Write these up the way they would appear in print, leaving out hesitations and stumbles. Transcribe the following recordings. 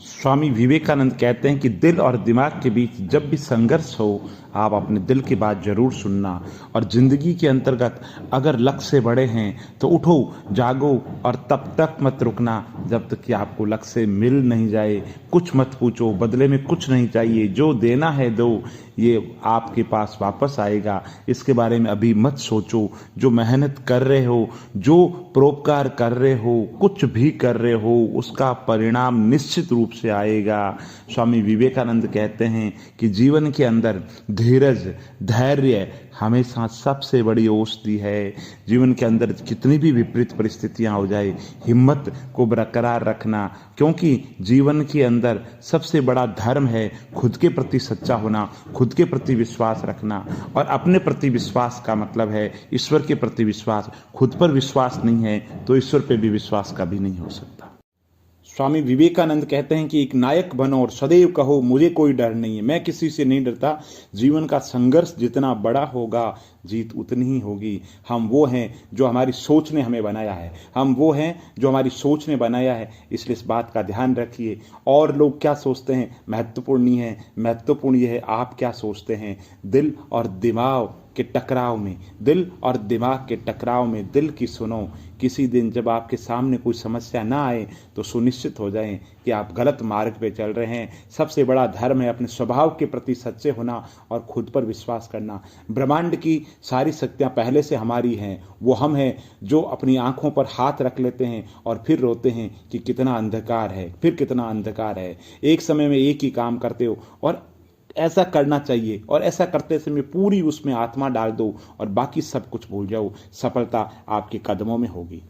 स्वामी विवेकानंद कहते हैं कि दिल और दिमाग के बीच जब भी संघर्ष हो, आप अपने दिल की बात जरूर सुनना। और जिंदगी के अंतर्गत अगर लक्ष्य से बड़े हैं तो उठो, जागो और तब तक मत रुकना जब तक कि आपको लक्ष्य मिल नहीं जाए। कुछ मत पूछो, बदले में कुछ नहीं चाहिए, जो देना है दो, ये आपके पास वापस आएगा। इसके बारे में अभी मत सोचो। जो मेहनत कर रहे हो, जो परोपकार कर रहे हो, कुछ भी कर रहे हो, उसका परिणाम निश्चित रूप से आएगा। स्वामी विवेकानंद कहते हैं कि जीवन के अंदर धीरज, धैर्य हमेशा सबसे बड़ी औषधि है। जीवन के अंदर कितनी भी विपरीत परिस्थितियां हो जाए, हिम्मत को बरकरार रखना, क्योंकि जीवन के अंदर सबसे बड़ा धर्म है खुद के प्रति सच्चा होना, खुद के प्रति विश्वास रखना। और अपने प्रति विश्वास का मतलब है ईश्वर के प्रति विश्वास। खुद पर विश्वास नहीं है तो ईश्वर पे भी विश्वास कभी नहीं हो सकता। स्वामी विवेकानंद कहते हैं कि एक नायक बनो और सदैव कहो मुझे कोई डर नहीं है, मैं किसी से नहीं डरता। जीवन का संघर्ष जितना बड़ा होगा, जीत उतनी ही होगी। हम वो हैं जो हमारी सोच ने हमें बनाया है, हम वो हैं जो हमारी सोच ने बनाया है। इसलिए इस बात का ध्यान रखिए। और लोग क्या सोचते हैं महत्वपूर्ण नहीं है, महत्वपूर्ण ये है आप क्या सोचते हैं। दिल और दिमाग के टकराव में, दिल और दिमाग के टकराव में दिल की सुनो। किसी दिन जब आपके सामने कोई समस्या ना आए तो सुनिश्चित हो जाएं कि आप गलत मार्ग पे चल रहे हैं। सबसे बड़ा धर्म है अपने स्वभाव के प्रति सच्चे होना और खुद पर विश्वास करना। ब्रह्मांड की सारी शक्तियां पहले से हमारी हैं। वो हम हैं जो अपनी आंखों पर हाथ रख लेते हैं और फिर रोते हैं कि कितना अंधकार है, फिर कितना अंधकार है। एक समय में एक ही काम करते हो और ऐसा करना चाहिए, और ऐसा करते समय पूरी उसमें आत्मा डाल दो और बाकी सब कुछ भूल जाओ। सफलता आपके कदमों में होगी।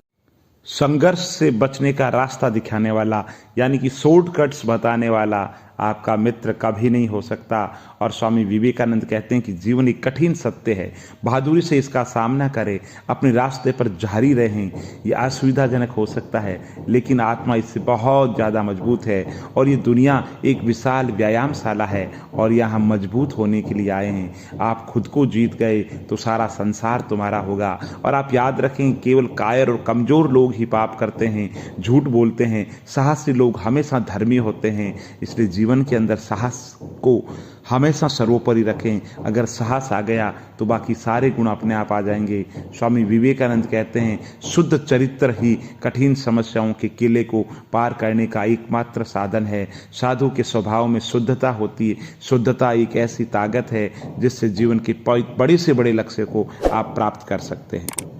संघर्ष से बचने का रास्ता दिखाने वाला, यानी कि शॉर्टकट्स बताने वाला आपका मित्र कभी नहीं हो सकता। और स्वामी विवेकानंद कहते हैं कि जीवन एक कठिन सत्य है, बहादुरी से इसका सामना करें, अपने रास्ते पर जारी रहें। ये असुविधाजनक हो सकता है लेकिन आत्मा इससे बहुत ज़्यादा मजबूत है। और ये दुनिया एक विशाल व्यायामशाला है और यहाँ हम मजबूत होने के लिए आए हैं। आप खुद को जीत गए तो सारा संसार तुम्हारा होगा। और आप याद रखें, केवल कायर और कमज़ोर लोग ही पाप करते हैं, झूठ बोलते हैं। साहसी लोग हमेशा धर्मी होते हैं। इसलिए जीवन के अंदर साहस को हमेशा सर्वोपरि रखें। अगर साहस आ गया तो बाकी सारे गुण अपने आप आ जाएंगे। स्वामी विवेकानंद कहते हैं शुद्ध चरित्र ही कठिन समस्याओं के किले को पार करने का एकमात्र साधन है। साधु के स्वभाव में शुद्धता होती है। शुद्धता एक ऐसी ताकत है जिससे जीवन के बड़े से बड़े लक्ष्य को आप प्राप्त कर सकते हैं।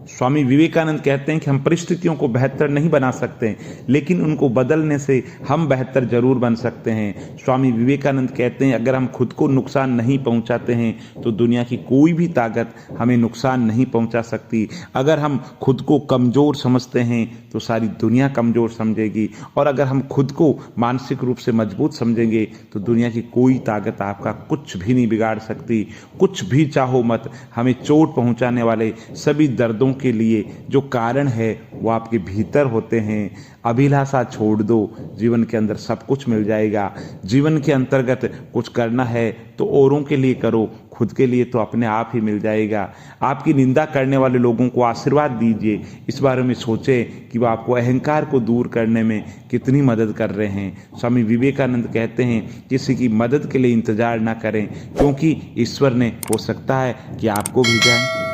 स्वामी विवेकानंद कहते हैं कि हम परिस्थितियों को बेहतर नहीं बना सकते, लेकिन उनको बदलने से हम बेहतर जरूर बन सकते हैं। स्वामी विवेकानंद कहते हैं अगर हम खुद को नुकसान नहीं पहुंचाते हैं तो दुनिया की कोई भी ताकत हमें नुकसान नहीं पहुंचा सकती। अगर हम खुद को कमज़ोर समझते हैं तो सारी दुनिया कमज़ोर समझेगी। और अगर हम खुद को मानसिक रूप से मजबूत समझेंगे तो दुनिया की कोई ताकत आपका कुछ भी नहीं बिगाड़ सकती। कुछ भी चाहो मत, हमें चोट पहुंचाने वाले सभी दर्दों के लिए जो कारण है वो आपके भीतर होते हैं। अभिलाषा छोड़ दो, जीवन के अंदर सब कुछ मिल जाएगा। जीवन के अंतर्गत कुछ करना है तो औरों के लिए करो, खुद के लिए तो अपने आप ही मिल जाएगा। आपकी निंदा करने वाले लोगों को आशीर्वाद दीजिए। इस बारे में सोचें कि वो आपको अहंकार को दूर करने में कितनी मदद कर रहे हैं। स्वामी विवेकानंद कहते हैं किसी की मदद के लिए इंतजार ना करें, क्योंकि ईश्वर ने हो सकता है कि आपको भेजा है।